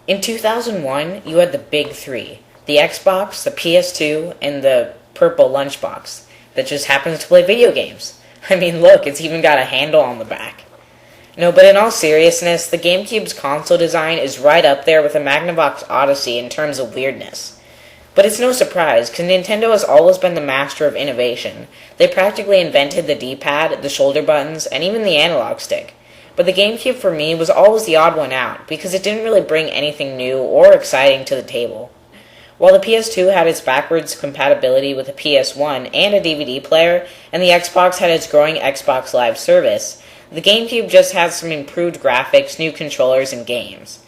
In 2001, you had the big three: the Xbox, the PS2, and the purple lunchbox that just happens to play video games. I mean, look, it's even got a handle on the back. No, but in all seriousness, the GameCube's console design is right up there with the Magnavox Odyssey in terms of weirdness. But it's no surprise, because Nintendo has always been the master of innovation. They practically invented the D-pad, the shoulder buttons, and even the analog stick. But the GameCube for me was always the odd one out, because it didn't really bring anything new or exciting to the table. While the PS2 had its backwards compatibility with the PS1 and a DVD player, and the Xbox had its growing Xbox Live service, the GameCube just has some improved graphics, new controllers, and games.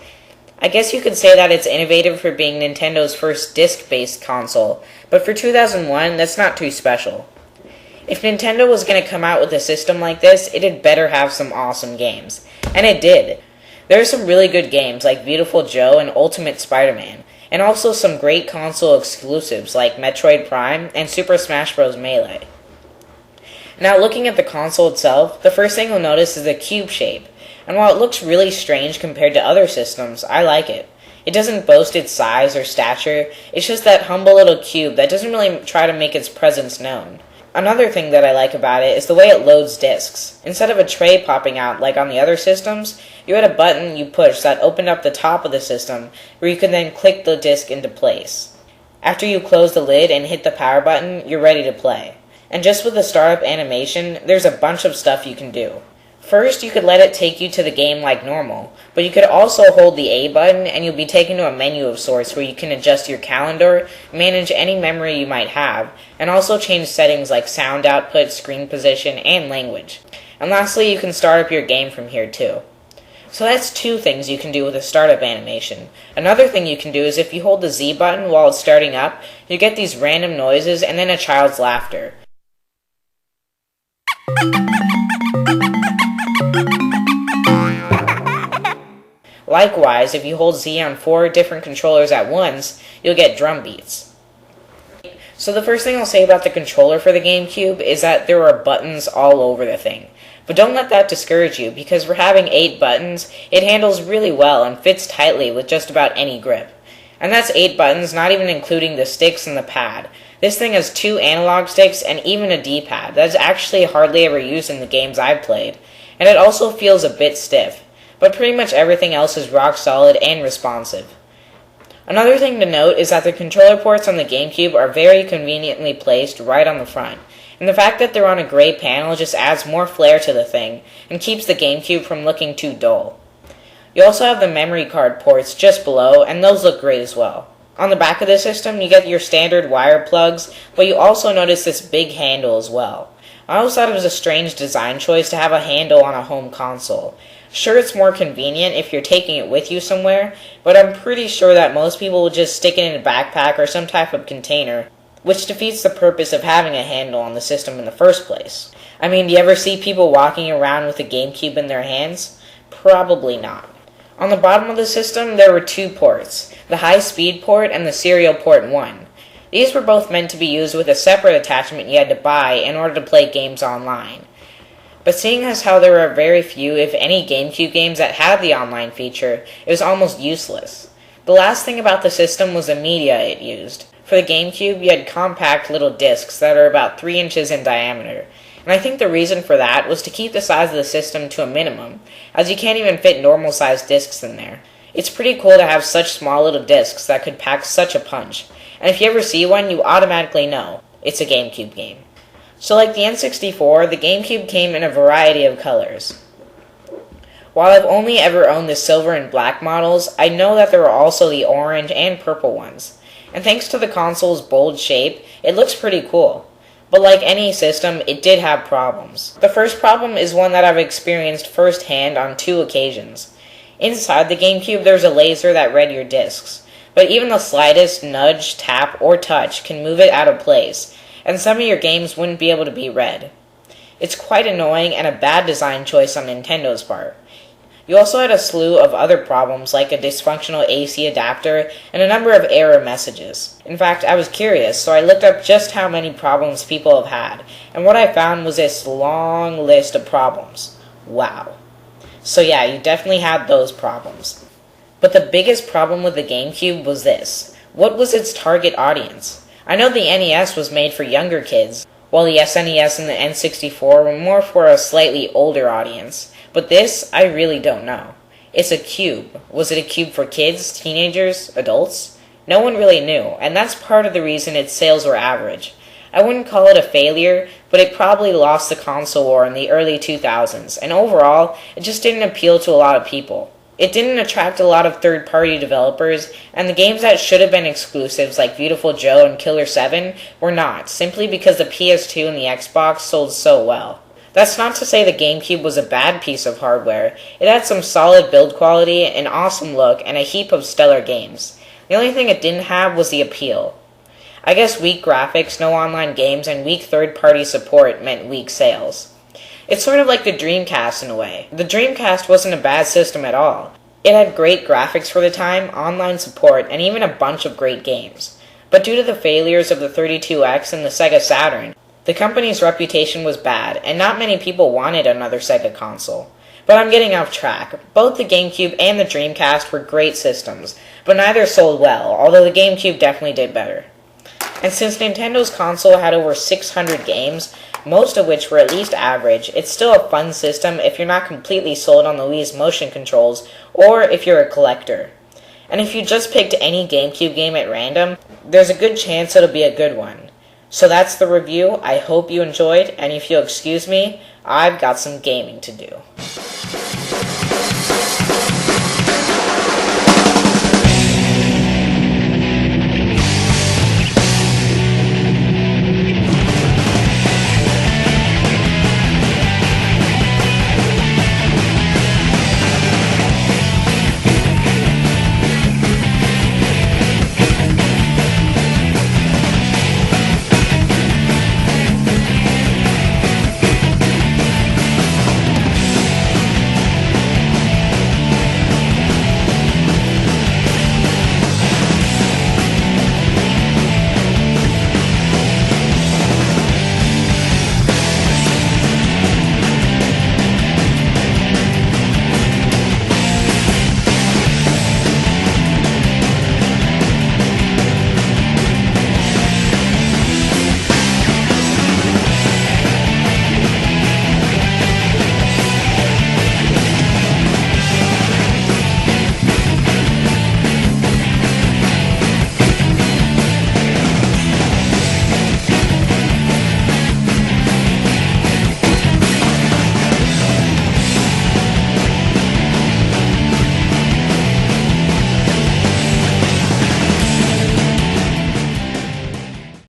I guess you could say that it's innovative for being Nintendo's first disc-based console, but for 2001, that's not too special. If Nintendo was going to come out with a system like this, it had better have some awesome games. And it did. There are some really good games like Beautiful Joe and Ultimate Spider-Man, and also some great console exclusives like Metroid Prime and Super Smash Bros. Melee. Now, looking at the console itself, the first thing you'll notice is the cube shape, and while it looks really strange compared to other systems, I like it. It doesn't boast its size or stature, it's just that humble little cube that doesn't really try to make its presence known. Another thing that I like about it is the way it loads discs. Instead of a tray popping out like on the other systems, you had a button you push that opened up the top of the system where you could then click the disc into place. After you close the lid and hit the power button, you're ready to play. And just with the startup animation, there's a bunch of stuff you can do. First, you could let it take you to the game like normal, but you could also hold the A button and you'll be taken to a menu of sorts where you can adjust your calendar, manage any memory you might have, and also change settings like sound output, screen position, and language. And lastly, you can start up your game from here too. So that's two things you can do with a startup animation. Another thing you can do is if you hold the Z button while it's starting up, you get these random noises and then a child's laughter. Likewise, if you hold Z on 4 different controllers at once, you'll get drum beats. So the first thing I'll say about the controller for the GameCube is that there are buttons all over the thing. But don't let that discourage you, because for having 8 buttons, it handles really well and fits tightly with just about any grip. And that's 8 buttons, not even including the sticks and the pad. This thing has 2 analog sticks and even a D-pad that's actually hardly ever used in the games I've played. And it also feels a bit stiff. But pretty much everything else is rock solid and responsive. Another thing to note is that the controller ports on the GameCube are very conveniently placed right on the front, and the fact that they're on a gray panel just adds more flair to the thing and keeps the GameCube from looking too dull. You also have the memory card ports just below, and those look great as well. On the back of the system, you get your standard wire plugs, but you also notice this big handle as well. I always thought it was a strange design choice to have a handle on a home console. Sure, it's more convenient if you're taking it with you somewhere, but I'm pretty sure that most people will just stick it in a backpack or some type of container, which defeats the purpose of having a handle on the system in the first place. I mean, do you ever see people walking around with a GameCube in their hands? Probably not. On the bottom of the system, there were 2 ports, the high-speed port and the serial port 1. These were both meant to be used with a separate attachment you had to buy in order to play games online. But seeing as how there are very few, if any, GameCube games that had the online feature, it was almost useless. The last thing about the system was the media it used. For the GameCube, you had compact little discs that are about 3 inches in diameter, and I think the reason for that was to keep the size of the system to a minimum, as you can't even fit normal-sized discs in there. It's pretty cool to have such small little discs that could pack such a punch, and if you ever see one, you automatically know it's a GameCube game. So like the N64, the GameCube came in a variety of colors. While I've only ever owned the silver and black models, I know that there are also the orange and purple ones. And thanks to the console's bold shape, it looks pretty cool. But like any system, it did have problems. The first problem is one that I've experienced firsthand on 2 occasions. Inside the GameCube, there's a laser that read your discs, but even the slightest nudge, tap, or touch can move it out of place, and some of your games wouldn't be able to be read. It's quite annoying and a bad design choice on Nintendo's part. You also had a slew of other problems like a dysfunctional AC adapter and a number of error messages. In fact, I was curious, so I looked up just how many problems people have had, and what I found was this long list of problems. Wow. So yeah, you definitely had those problems. But the biggest problem with the GameCube was this. What was its target audience? I know the NES was made for younger kids, while the SNES and the N64 were more for a slightly older audience. But this, I really don't know. It's a cube. Was it a cube for kids, teenagers, adults? No one really knew, and that's part of the reason its sales were average. I wouldn't call it a failure, but it probably lost the console war in the early 2000s, and overall, it just didn't appeal to a lot of people. It didn't attract a lot of third-party developers, and the games that should have been exclusives like Beautiful Joe and Killer 7 were not, simply because the PS2 and the Xbox sold so well. That's not to say the GameCube was a bad piece of hardware. It had some solid build quality, an awesome look, and a heap of stellar games. The only thing it didn't have was the appeal. I guess weak graphics, no online games, and weak third-party support meant weak sales. It's sort of like the Dreamcast in a way. The Dreamcast wasn't a bad system at all. It had great graphics for the time, online support, and even a bunch of great games. But due to the failures of the 32X and the Sega Saturn, the company's reputation was bad, and not many people wanted another Sega console. But I'm getting off track. Both the GameCube and the Dreamcast were great systems, but neither sold well, although the GameCube definitely did better. And since Nintendo's console had over 600 games, most of which were at least average, it's still a fun system if you're not completely sold on the Wii's motion controls, or if you're a collector. And if you just picked any GameCube game at random, there's a good chance it'll be a good one. So that's the review. I hope you enjoyed, and if you'll excuse me, I've got some gaming to do.